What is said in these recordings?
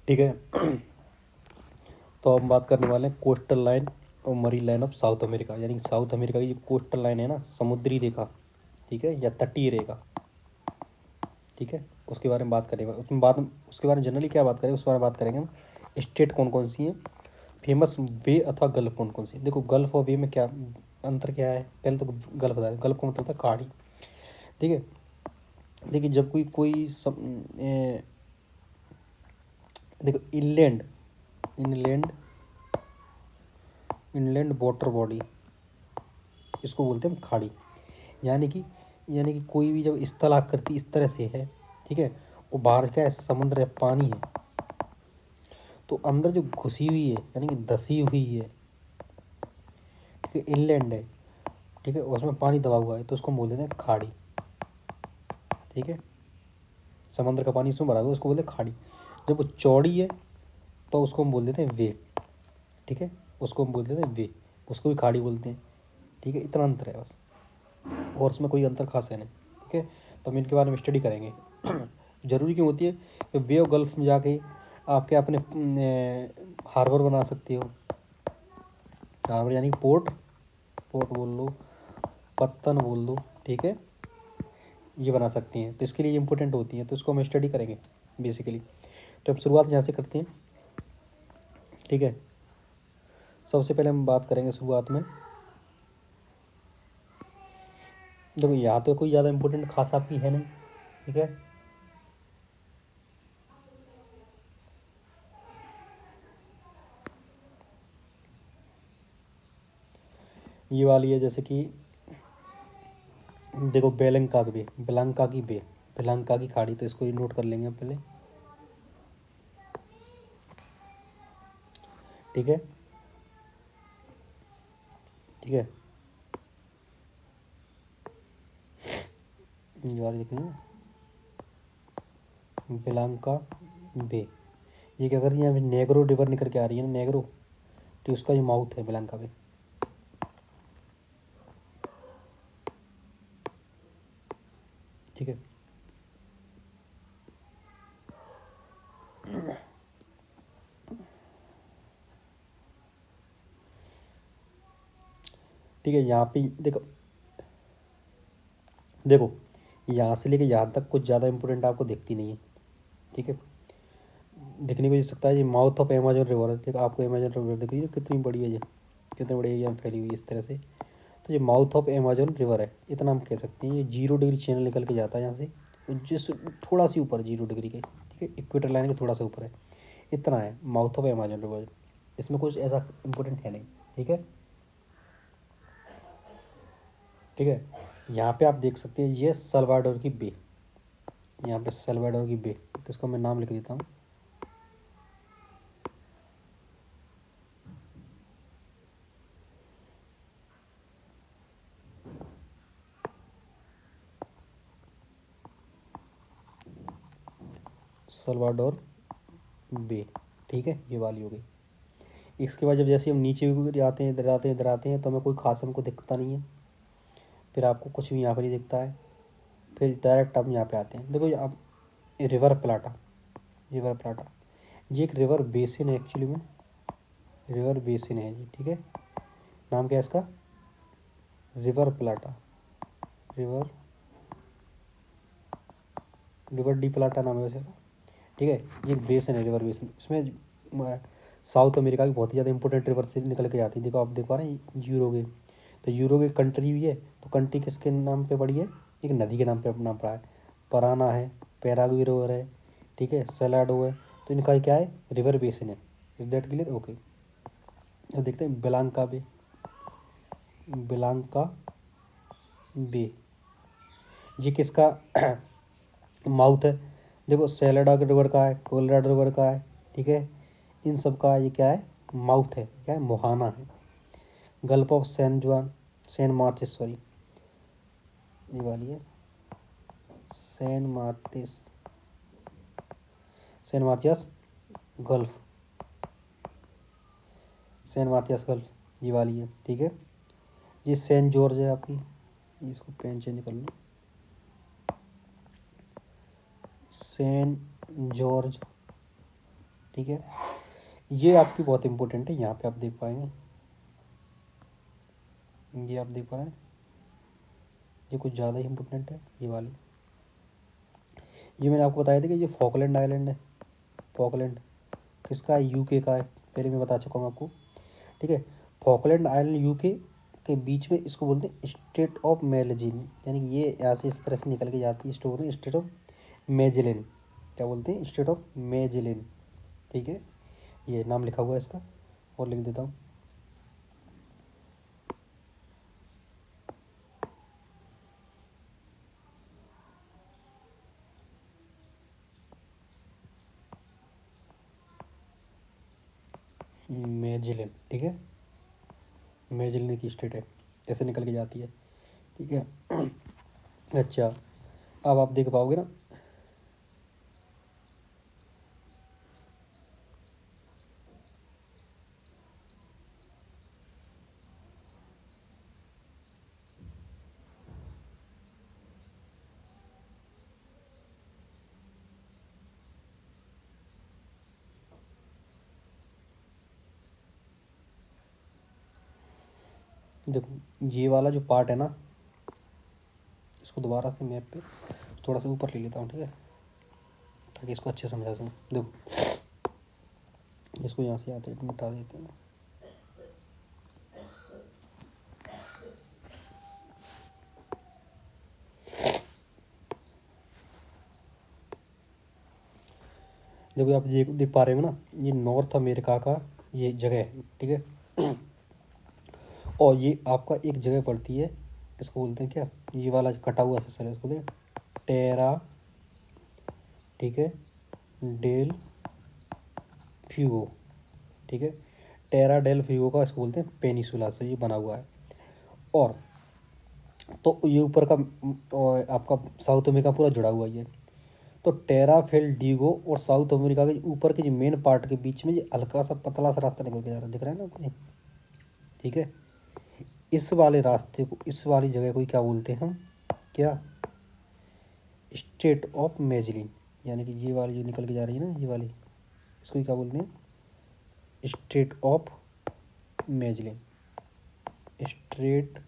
ठीक है। तो हम बात करने वाले हैं कोस्टल लाइन और marine line of south America, यानी कि साउथ अमेरिका की जो कोस्टल लाइन है ना, समुद्री रेखा, ठीक है, या तटीय रेखा, ठीक है, उसके बारे में बात करेंगे। उसके बारे में जनरली क्या बात करेंगे, उस बारे में बात करेंगे हम। स्टेट कौन कौन सी हैं, फेमस वे अथवा गल्फ कौन कौन सी। देखो गल्फ और वे में क्या अंतर क्या है, पहले तो गल्फ बता दें। गल्फ का मतलब होता है खाड़ी, ठीक है। देखिए जब कोई देखो इनलैंड इनलैंड वाटर बॉडी, इसको बोलते हैं हम खाड़ी। यानी कि कोई भी जब स्थल आकृति इस तरह से है, ठीक है, वो बाहर क्या है, समुद्र है, पानी है, तो अंदर जो घुसी हुई है यानी कि धसी हुई है, ठीक है, इनलैंड है, ठीक है, उसमें पानी दबा हुआ है, तो उसको हम बोल देते हैं खाड़ी, ठीक है। समंदर का पानी इसमें भरा हुआ है, उसको बोलते हैं खाड़ी। जब वो चौड़ी है तो उसको हम बोल देते हैं वे, ठीक है, उसको हम बोल देते हैं वे, उसको भी खाड़ी बोलते हैं, ठीक है। इतना अंतर है बस, और उसमें कोई अंतर खास है नहीं, ठीक है। तो हम इनके बारे में स्टडी करेंगे। ज़रूरी क्यों होती है कि बे ऑफ गल्फ में जाके आप क्या अपने हार्बर बना सकते हो। हार्बर यानी पोर्ट, पोर्ट बोल लो, पत्तन बोल दो, ठीक है, ये बना सकती हैं। तो इसके लिए इम्पोर्टेंट होती हैं, तो इसको हम स्टडी करेंगे बेसिकली। तो अब शुरुआत यहाँ से करते हैं, ठीक है। सबसे पहले हम बात करेंगे शुरुआत में, देखो यहाँ तो कोई ज़्यादा इम्पोर्टेंट खास आपकी है नहीं, ठीक है। ये वाली है जैसे कि देखो बेलंका की बे, बेलंका की बे, बेलंका की खाड़ी, तो इसको नोट कर लेंगे पहले, ठीक है, ठीक है। ये वाली देखेंगे बेलंका बे, ये क्या कर रही है, अभी नेग्रो रिवर निकल के आ रही है ना, नेग्रो, तो उसका ये माउथ है बेलंका बे, ठीक है। ठीक है, यहाँ पे देखो, देखो यहाँ से लेके यहाँ तक कुछ ज़्यादा इंपॉर्टेंट आपको दिखती नहीं है, ठीक है। दिखने को मिल सकता है ये माउथ ऑफ अमेजन रिवर है, देखो आपको अमेजन रिवर दिख रही है कितनी बड़ी है, ये कितनी बड़ी एरिया में फैली हुई है इस तरह से। तो ये माउथ ऑफ अमेजन रिवर है, इतना हम कह सकते हैं। ये 0 डिग्री चैनल निकल के जाता है यहाँ से, जिस थोड़ा सी ऊपर 0 डिग्री के, ठीक है, इक्वेटर लाइन के थोड़ा सा ऊपर है, इतना है माउथ ऑफ अमेजन रिवर। इसमें कुछ ऐसा इम्पोर्टेंट है नहीं, ठीक है, ठीक है। यहाँ पे आप देख सकते हैं ये सल्वाडोर की बे, यहाँ पे सल्वाडोर की बे, तो इसको मैं नाम लिख देता हूँ, सल्वाडोर बे, ठीक है, ये वाली हो गई। इसके बाद जब जैसे हम नीचे आते हैं, इधर आते हैं, इधर आते हैं, तो हमें कोई खास हमको दिखता नहीं है, फिर आपको कुछ भी यहाँ पर नहीं दिखता है। फिर डायरेक्ट हम यहाँ पे आते हैं, देखो ये अब रिवर प्लाटा, रिवर प्लाटा, ये एक रिवर बेसिन है एक्चुअली में, रिवर बेसिन है जी, ठीक है। नाम क्या है इसका, रिवर प्लाटा, रिवर रिवर डी प्लाटा नाम है वैसे इसका, ठीक है। ये एक बेसिन है, रिवर बेसिन, इसमें साउथ अमेरिका की बहुत ही ज़्यादा इंपॉर्टेंट रिवर से निकल के जाती है। देखो आप देख पा रहे हैं यूरोगे, तो यूरोगे कंट्री भी है, तो कंट्री किसके नाम पे पड़ी है, एक नदी के नाम पे अपना पड़ा है, पराना है, पैराग्वे रिवर है, ठीक है, सेलाडो है, तो इनका क्या है, रिवर बेसिन है। Is that clear, okay. अब देखते हैं बेलांका बे, बेलांका बे, ये किसका माउथ है, देखो सेलेडा रिवर का है, कोलोराडो रिवर का है, ठीक है, इन सब का ये क्या है, माउथ है, क्या है, मोहाना है। Gulf of San Juan, San Matias, sorry, ये वाली है San Matias, San Matias gulf, San Matias gulf, ये वाली है, ठीक है। ये सैन जॉर्ज है आपकी, इसको पेन चेंज कर लो, सेंट जॉर्ज ठीक है, ये आपकी बहुत इंपॉर्टेंट है, यहाँ पे आप देख पाएंगे, ये आप देख पा रहे हैं, ये कुछ ज़्यादा ही इम्पोर्टेंट है ये वाली। ये मैंने आपको बताया था कि ये फॉकलैंड आइलैंड है। फॉकलैंड किसका है? यूके का है, पहले मैं बता चुका हूँ आपको। ठीक है, फॉकलैंड आइलैंड यूके के बीच में, इसको बोलते हैं स्टेट ऑफ मैगेलन, यानी कि ये यहाँ से इस तरह से निकल के जाती है, इसको बोलते हैं स्टेट ऑफ मैगेलन। क्या बोलते हैं? State of Magellan. ठीक है, ये नाम लिखा हुआ है इसका, और लिख देता हूँ। मैगेलन, ठीक है, मैगेलन की स्टेट है, ऐसे निकल के जाती है। ठीक है अच्छा, अब आप देख पाओगे ना, देखो ये वाला जो पार्ट है ना, इसको दोबारा से मैप पे थोड़ा सा ऊपर ले लेता हूँ, ठीक है, ताकि इसको अच्छे से समझा सकूँ। देखो इसको यहाँ से आते मिटा देते हैं। देखो आप ये देख पा रहे हो ना, ये नॉर्थ अमेरिका का ये जगह है, ठीक है और ये आपका एक जगह पड़ती है, इसको बोलते हैं क्या, ये वाला जो कटा हुआ हिस्सा है इसको बोलते हैं टेरा, ठीक है, डेल फ्यूगो। ठीक है, टेरा डेल फ्यूगो का इसको बोलते हैं पेनिसुला से ये बना हुआ है। और तो ये ऊपर का और आपका साउथ अमेरिका पूरा जुड़ा हुआ ही है। तो टेरा फेल डीगो और साउथ अमेरिका के ऊपर के जो मेन पार्ट के बीच में ये हल्का सा पतला सा रास्ता निकल के जा रहा है, दिख रहा है ना आपको? ठीक है, इस वाले रास्ते को, इस वाली जगह को क्या बोलते हैं हम? क्या? स्टेट ऑफ मैगेलन, यानी कि ये वाली जो निकल के जा रही है ना, ये वाली, इसको क्या बोलते हैं? State of Magellan. State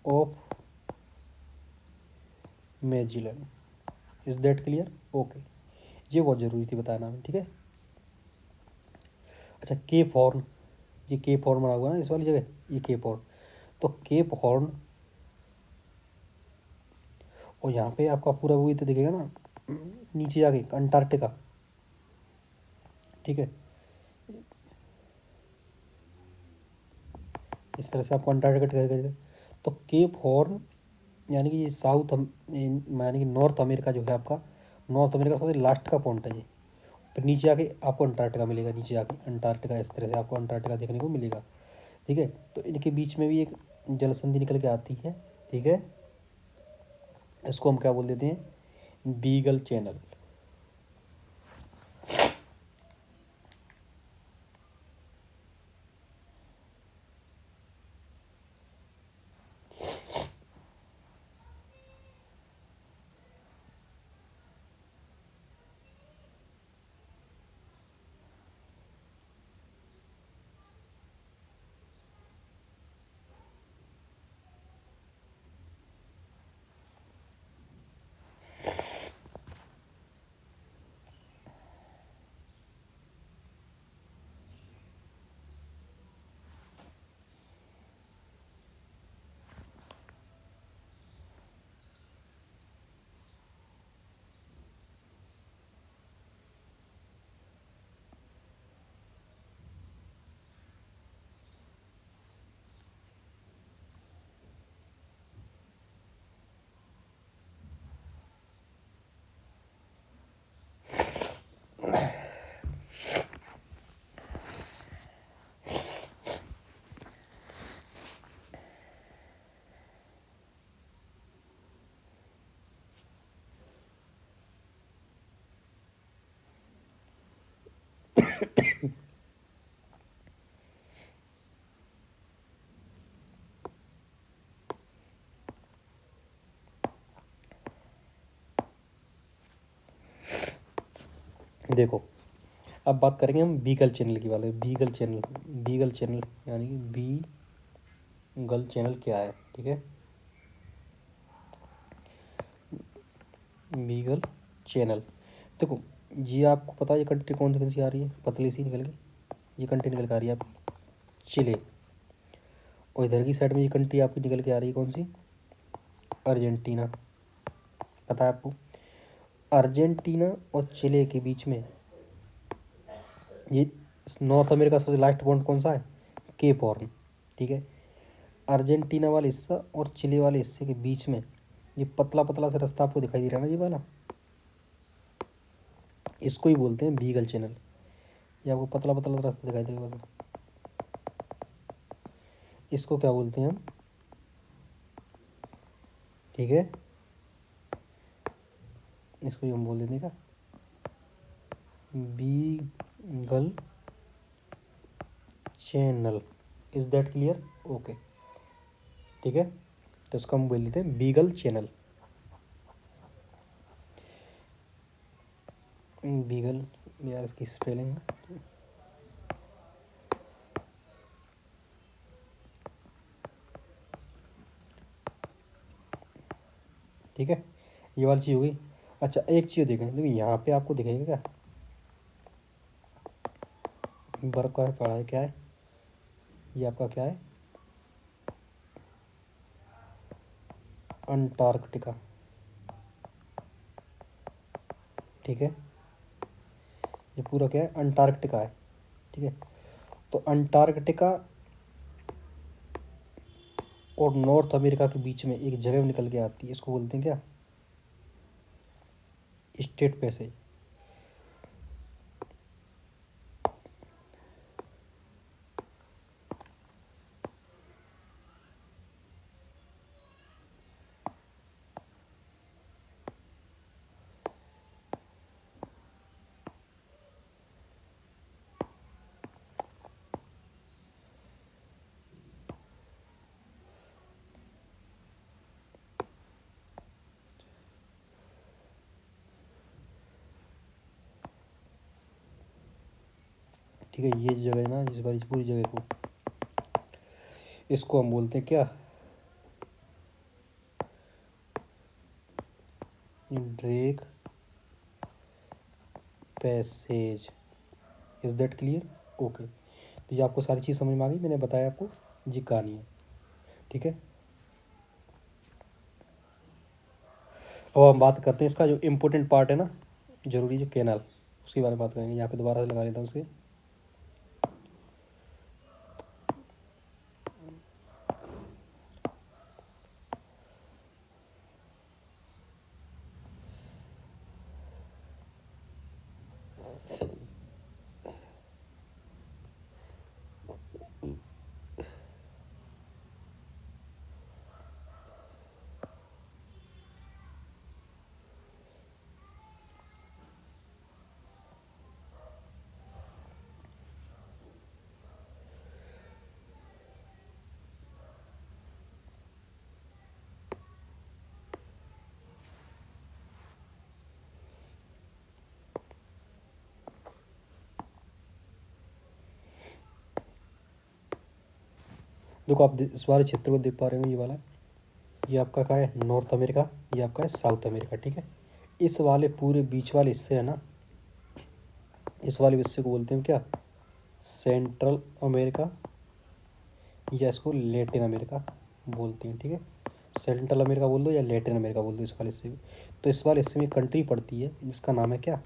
of Magellan, is that clear? Okay, ये बहुत ज़रूरी थी बताना हमें, ठीक है। अच्छा, केप हॉर्न, ये केप हॉर्न बना हुआ है ना इस वाली जगह, ये केप हॉर्न। तो केप हॉर्न, और यहाँ पे आपका पूरा वो तो दिखेगा ना नीचे जाके अंटार्कटिका, ठीक है, इस तरह से आपको अंटार्कटिका दिखेगा। तो केप हॉर्न यानी कि ये यानी कि नॉर्थ अमेरिका जो है आपका, नॉर्थ अमेरिका सबसे लास्ट का पॉइंट है ये। फिर नीचे आके आपको अंटार्कटिका मिलेगा, नीचे आके अंटार्कटिका, इस तरह से आपको अंटार्कटिका देखने को मिलेगा। ठीक है, तो इनके बीच में भी एक जल संधि निकल के आती है, ठीक है, इसको हम क्या बोल देते हैं? Beagle channel. देखो अब बात करेंगे हम बीगल चैनल की वाले। बीगल चैनल, बीगल चैनल यानी कि बीगल चैनल क्या है, ठीक है। बीगल चैनल, देखो ये आपको पता है ये कंट्री कौन सी आ रही है, पतली सी निकल के, ये कंट्री निकल के आ रही है आपकी चिले। और इधर की साइड में ये कंट्री आपकी निकल के आ रही है कौन सी, अर्जेंटीना। पता है आपको, अर्जेंटीना और चिले के बीच में ये नॉर्थ अमेरिका सबसे लास्ट पॉइंट कौन सा है, केप हॉर्न, ठीक है। अर्जेंटीना वाले हिस्सा और चिले वाले हिस्से के बीच में ये पतला पतला सा रास्ता आपको दिखाई दे रहा है ना, ये वाला, इसको ही बोलते हैं बीगल चैनल। ये आपको पतला पतला रास्ता दिखाई देगा, इसको क्या बोलते हैं हम, ठीक है, इसको ही हम बोल देते हैं क्या, beagle channel. Is that clear, okay, ठीक है। तो इसको हम बोल लेते हैं बीगल चैनल। बीगल, यार इसकी स्पेलिंग, ठीक है, ये वाली चीज़ हो गई। अच्छा एक चीज़ देखें, देखिए यहाँ पे आपको दिखेगा क्या, बर्फ का पड़ा है, क्या है ये आपका, क्या है, अंटार्कटिका, ठीक है। ये पूरा क्या है, अंटार्कटिका है, ठीक है। तो अंटार्कटिका और नॉर्थ अमेरिका के बीच में एक जगह निकल के आती है, इसको बोलते हैं क्या, स्टेट पैसेज। ठीक है, ये जगह है ना, जिस बार इस पूरी जगह को, इसको हम बोलते हैं क्या, Drake passage. Is that clear, okay. तो ये आपको सारी चीज़ समझ में आ गई, मैंने बताया आपको ये कहानी है, ठीक है। अब हम बात करते हैं इसका जो इम्पोर्टेंट पार्ट है ना, जरूरी जो कैनाल, उसके बारे में बात करेंगे। यहाँ पे दोबारा से लगा लेता हूँ उसके, देखो आप इस वाले क्षेत्र को देख पा रहे हो, ये वाला, ये आपका क्या है, नॉर्थ अमेरिका, ये आपका है साउथ अमेरिका, ठीक है। इस वाले पूरे बीच वाले हिस्से है ना, इस वाले हिस्से को बोलते हैं क्या, सेंट्रल अमेरिका, या इसको लैटिन अमेरिका बोलते हैं, ठीक है। सेंट्रल अमेरिका बोल दो या लैटिन अमेरिका बोल दो इस वाले हिस्से में। तो इस वाले हिस्से में कंट्री पड़ती है जिसका नाम है क्या,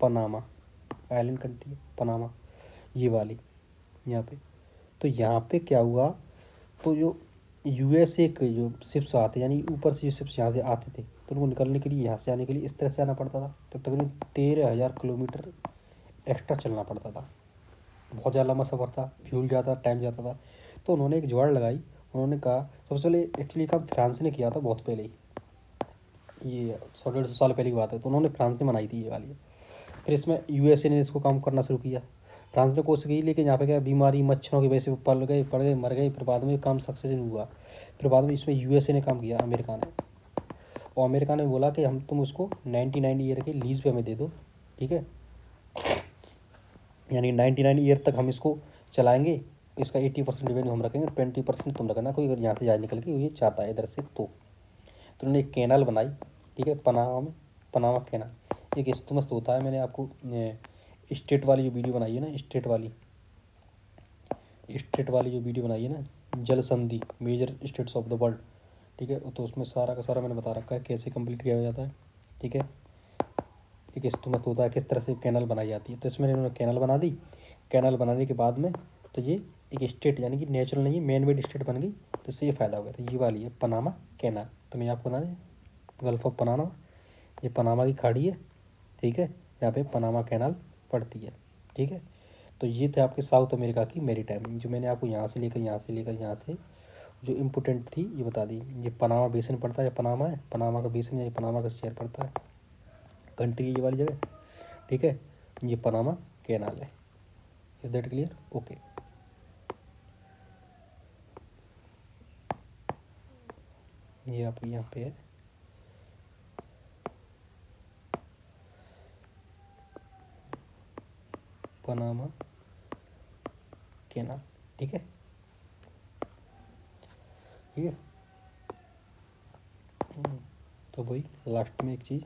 पनामा, आइलैंड कंट्री पनामा, ये वाली यहाँ पे। तो यहाँ पे क्या हुआ, तो जो यूएसए के जो शिप्स आते, यानी ऊपर से जो शिप्स यहाँ से आते थे, तो उनको निकलने के लिए, यहाँ से आने के लिए इस तरह से आना पड़ता था। तो तकरीबन 13,000 किलोमीटर एक्स्ट्रा चलना पड़ता था, बहुत ज़्यादा लंबा सफ़र था, फ्यूल जाता, टाइम जाता था। तो उन्होंने एक जुगाड़ लगाई, उन्होंने कहा, सबसे पहले एक्चुअली काम फ्रांस ने किया था बहुत पहले ही, ये 100-150 साल पहले की बात है। तो उन्होंने फ्रांस ने बनाई थी ये वाली, फिर इसमें यूएसए ने इसको काम करना शुरू किया। फ्रांस ने कोशिश की, लेकिन यहाँ पे क्या बीमारी मच्छरों की वजह से पल गए, पड़ गए, मर गए, फिर बाद में काम सक्सेस नहीं हुआ। फिर बाद में इसमें यूएसए ने काम किया, अमेरिका ने। और अमेरिका ने बोला कि हम तुम उसको 99 ईयर के लीज पे हमें दे दो, ठीक है। यानी 99 ईयर तक हम इसको चलाएंगे, इसका 80% रेवेन्यू हम रखेंगे, 20% तुम रखना, कोई अगर यहाँ से जहाज निकल के ये चाहता है इधर से तो उन्होंने एक कैनाल बनाई, ठीक है, पनामा में, पनामा कैनाल एक मस्त होता है। मैंने आपको स्टेट वाली जो वीडियो बनाई है ना, स्टेट वाली जो वीडियो बनाई है ना, जल संधि major states of the world, ठीक है, तो उसमें सारा का सारा मैंने बता रखा है कैसे कंप्लीट किया जाता है, ठीक है। एक इस्तेमाल होता है किस तरह से कैनल बनाई जाती है, तो इसमें इन्होंने कैनल बना दी। कैनल बनाने के बाद में तो ये एक स्टेट यानी कि नेचुरल नहीं, मैन मेड स्टेट बन गई, तो इससे ये फ़ायदा हो गया। तो ये वाली है पनामा कैनाल, तो मैं आपको बता दें गल्फ ऑफ पनामा, ये पनामा की खाड़ी है, ठीक है, यहाँ पे पनामा कैनाल पड़ती है, ठीक है। तो ये थे आपके साउथ अमेरिका की मेरी टाइमिंग, जो मैंने आपको यहाँ से लेकर यहाँ से जो इम्पोर्टेंट थी ये बता दी। ये पनामा बेसिन पड़ता है, पनामा है, पनामा का बेसिन यानी पनामा का शहर पड़ता है, कंट्री ये वाली जगह, ठीक है। ये पनामा कैनाल है। Is that clear? ओके। ये आपको यहाँ पे है पनामा कैनाल, ठीक है, ठीक है। तो वही लास्ट में एक चीज़